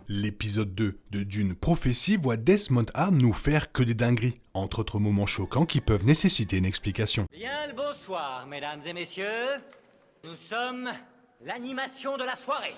L'épisode 2 de Dune Prophétie voit Desmond Hart nous faire que des dingueries, entre autres moments choquants qui peuvent nécessiter une explication. Bien le bonsoir, mesdames et messieurs. Nous sommes l'animation de la soirée.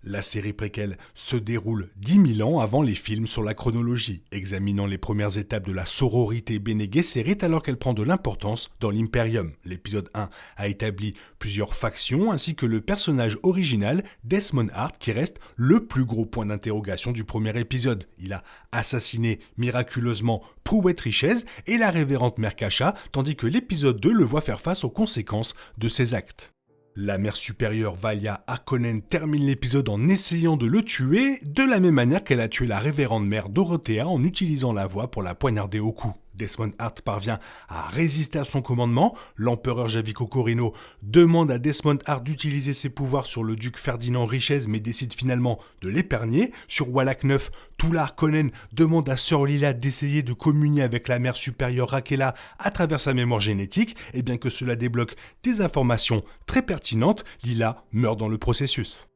La série préquelle se déroule 10 000 ans avant les films sur la chronologie, examinant les premières étapes de la sororité Bene Gesserit alors qu'elle prend de l'importance dans l'Imperium. L'épisode 1 a établi plusieurs factions ainsi que le personnage original Desmond Hart qui reste le plus gros point d'interrogation du premier épisode. Il a assassiné miraculeusement Prouette Richez et la révérende mère Kasha, tandis que l'épisode 2 le voit faire face aux conséquences de ses actes. La mère supérieure Valia Harkonnen termine l'épisode en essayant de le tuer, de la même manière qu'elle a tué la révérende mère Dorothea en utilisant la voix pour la poignarder au cou. Desmond Hart parvient à résister à son commandement. L'empereur Javico Corino demande à Desmond Hart d'utiliser ses pouvoirs sur le duc Ferdinand Richez, mais décide finalement de l'épargner. Sur Wallach 9, Toula Harkonnen demande à Sœur Lila d'essayer de communier avec la mère supérieure Rakela à travers sa mémoire génétique, et bien que cela débloque des informations très pertinentes, Lila meurt dans le processus.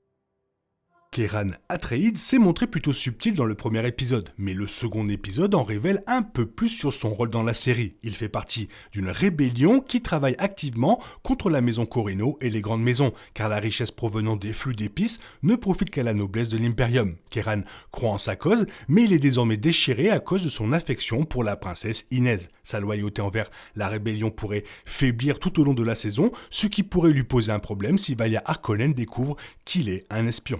Khéran Atreides s'est montré plutôt subtil dans le premier épisode, mais le second épisode en révèle un peu plus sur son rôle dans la série. Il fait partie d'une rébellion qui travaille activement contre la maison Corino et les grandes maisons, car la richesse provenant des flux d'épices ne profite qu'à la noblesse de l'Imperium. Khéran croit en sa cause, mais il est désormais déchiré à cause de son affection pour la princesse Inez. Sa loyauté envers la rébellion pourrait faiblir tout au long de la saison, ce qui pourrait lui poser un problème si Valia Harkonnen découvre qu'il est un espion.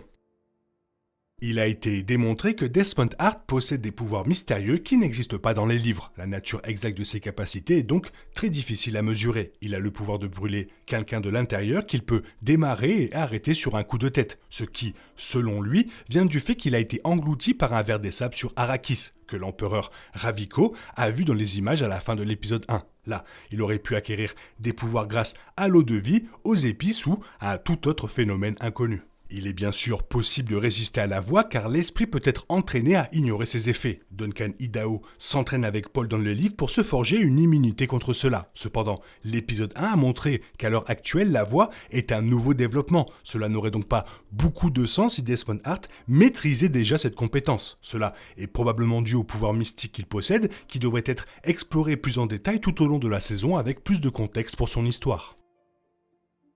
Il a été démontré que Desmond Hart possède des pouvoirs mystérieux qui n'existent pas dans les livres. La nature exacte de ses capacités est donc très difficile à mesurer. Il a le pouvoir de brûler quelqu'un de l'intérieur qu'il peut démarrer et arrêter sur un coup de tête, ce qui, selon lui, vient du fait qu'il a été englouti par un ver des sables sur Arrakis, que l'empereur Ravico a vu dans les images à la fin de l'épisode 1. Là, il aurait pu acquérir des pouvoirs grâce à l'eau de vie, aux épices ou à tout autre phénomène inconnu. Il est bien sûr possible de résister à la voix car l'esprit peut être entraîné à ignorer ses effets. Duncan Idaho s'entraîne avec Paul dans le livre pour se forger une immunité contre cela. Cependant, l'épisode 1 a montré qu'à l'heure actuelle, la voix est un nouveau développement. Cela n'aurait donc pas beaucoup de sens si Desmond Hart maîtrisait déjà cette compétence. Cela est probablement dû au pouvoir mystique qu'il possède, qui devrait être exploré plus en détail tout au long de la saison avec plus de contexte pour son histoire.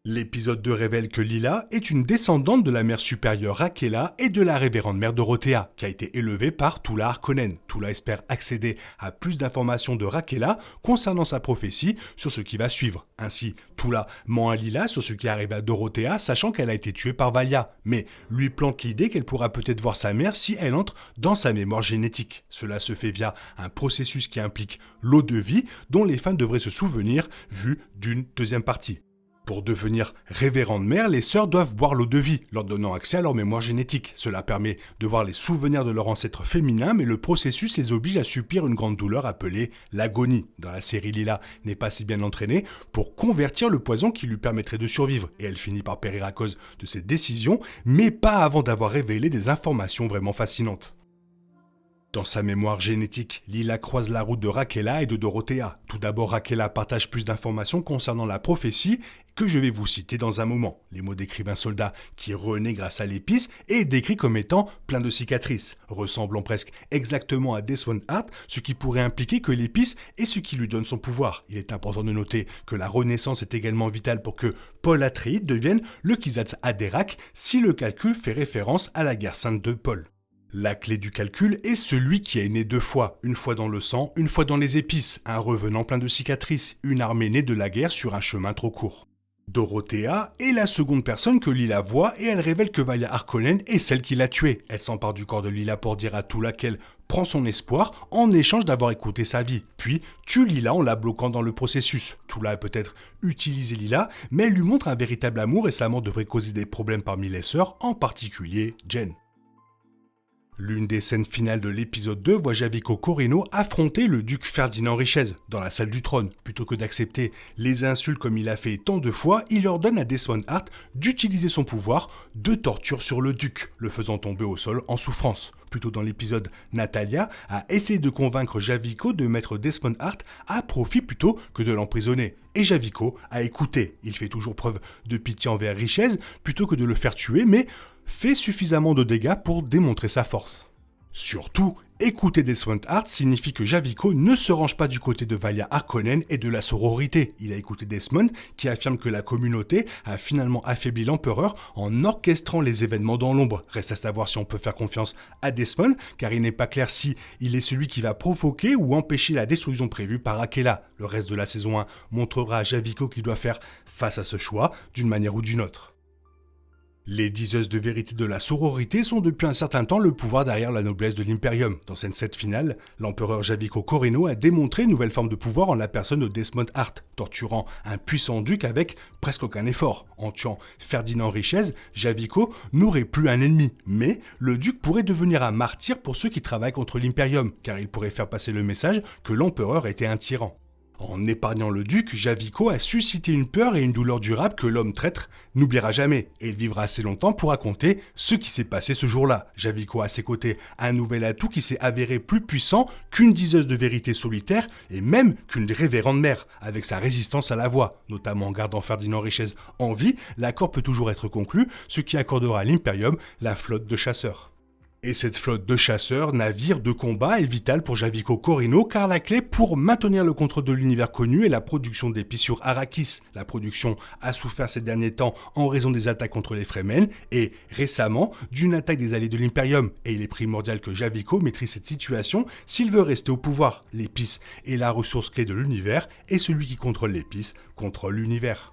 L'épisode 2 révèle que Lila est une descendante de la mère supérieure Rakela et de la révérende mère Dorothea, qui a été élevée par Toula Harkonnen. Toula espère accéder à plus d'informations de Rakela concernant sa prophétie sur ce qui va suivre. Ainsi, Toula ment à Lila sur ce qui arrive à Dorothea, sachant qu'elle a été tuée par Valia, mais lui plante l'idée qu'elle pourra peut-être voir sa mère si elle entre dans sa mémoire génétique. Cela se fait via un processus qui implique l'eau de vie, dont les fans devraient se souvenir, vu d'une deuxième partie. Pour devenir révérende mère, les sœurs doivent boire l'eau de vie, leur donnant accès à leur mémoire génétique. Cela permet de voir les souvenirs de leur ancêtre féminin, mais le processus les oblige à subir une grande douleur appelée l'agonie. Dans la série, Lila n'est pas si bien entraînée pour convertir le poison qui lui permettrait de survivre, et elle finit par périr à cause de cette décision, mais pas avant d'avoir révélé des informations vraiment fascinantes. Dans sa mémoire génétique, Lila croise la route de Rakela et de Dorothea. Tout d'abord, Rakela partage plus d'informations concernant la prophétie que je vais vous citer dans un moment. Les mots décrivent un soldat qui renaît grâce à l'épice et est décrit comme étant plein de cicatrices, ressemblant presque exactement à Desmond Hart, ce qui pourrait impliquer que l'épice est ce qui lui donne son pouvoir. Il est important de noter que la renaissance est également vitale pour que Paul Atreides devienne le Kwisatz Haderach si le calcul fait référence à la guerre sainte de Paul. La clé du calcul est celui qui est né 2 fois, une fois dans le sang, une fois dans les épices, un revenant plein de cicatrices, une armée née de la guerre sur un chemin trop court. Dorothea est la seconde personne que Lila voit et elle révèle que Valia Harkonnen est celle qui l'a tuée. Elle s'empare du corps de Lila pour dire à Toula qu'elle prend son espoir en échange d'avoir écouté sa vie, puis tue Lila en la bloquant dans le processus. Toula a peut-être utilisé Lila, mais elle lui montre un véritable amour et sa mort devrait causer des problèmes parmi les sœurs, en particulier Jen. L'une des scènes finales de l'épisode 2 voit Javico Corino affronter le duc Ferdinand Richez dans la salle du trône. Plutôt que d'accepter les insultes comme il a fait tant de fois, il ordonne à Desmond Hart d'utiliser son pouvoir de torture sur le duc, le faisant tomber au sol en souffrance. plutôt dans l'épisode Natalia, a essayé de convaincre Javico de mettre Desmond Hart à profit plutôt que de l'emprisonner. Et Javico a écouté. Il fait toujours preuve de pitié envers Richez plutôt que de le faire tuer, mais fait suffisamment de dégâts pour démontrer sa force. Surtout, écouter Desmond Hart signifie que Javico ne se range pas du côté de Valia Harkonnen et de la sororité. Il a écouté Desmond qui affirme que la communauté a finalement affaibli l'empereur en orchestrant les événements dans l'ombre. Reste à savoir si on peut faire confiance à Desmond, car il n'est pas clair si il est celui qui va provoquer ou empêcher la destruction prévue par Akela. Le reste de la saison 1 montrera à Javico qu'il doit faire face à ce choix d'une manière ou d'une autre. Les diseuses de vérité de la sororité sont depuis un certain temps le pouvoir derrière la noblesse de l'Imperium. Dans cette scène finale, l'empereur Javico Corrino a démontré une nouvelle forme de pouvoir en la personne de Desmond Hart, torturant un puissant duc avec presque aucun effort. En tuant Ferdinand Richez, Javico n'aurait plus un ennemi, mais le duc pourrait devenir un martyr pour ceux qui travaillent contre l'Imperium, car il pourrait faire passer le message que l'empereur était un tyran. En épargnant le duc, Javico a suscité une peur et une douleur durable que l'homme traître n'oubliera jamais, et il vivra assez longtemps pour raconter ce qui s'est passé ce jour-là. Javico a à ses côtés un nouvel atout qui s'est avéré plus puissant qu'une diseuse de vérité solitaire et même qu'une révérende mère, avec sa résistance à la voix. Notamment en gardant Ferdinand Richez en vie, l'accord peut toujours être conclu, ce qui accordera à l'Imperium la flotte de chasseurs. Et cette flotte de chasseurs, navires, de combat est vitale pour Javico Corrino car la clé pour maintenir le contrôle de l'univers connu est la production d'épices sur Arrakis. La production a souffert ces derniers temps en raison des attaques contre les Fremen et récemment d'une attaque des alliés de l'Imperium. Et il est primordial que Javico maîtrise cette situation s'il veut rester au pouvoir. L'épice est la ressource clé de l'univers et celui qui contrôle l'épice contrôle l'univers.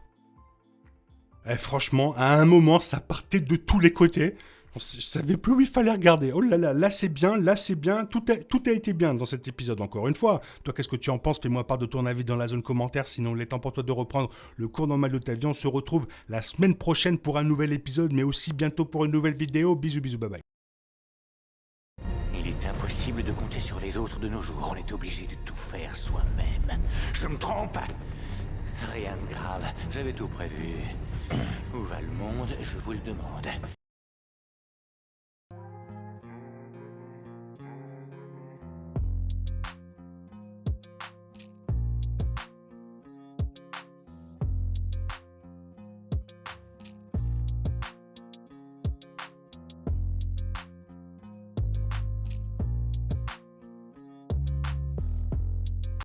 Et franchement, à un moment, ça partait de tous les côtés. Je ne savais plus où il fallait regarder. Oh là là, là c'est bien, tout a été bien dans cet épisode encore une fois. Toi, qu'est-ce que tu en penses? Fais-moi part de ton avis dans la zone commentaire, sinon il est temps pour toi de reprendre le cours normal de ta vie. On se retrouve la semaine prochaine pour un nouvel épisode, mais aussi bientôt pour une nouvelle vidéo. Bisous, bye bye. Il est impossible de compter sur les autres de nos jours, on est obligé de tout faire soi-même. Je me trompe? Rien de grave, j'avais tout prévu. Où va le monde, je vous le demande.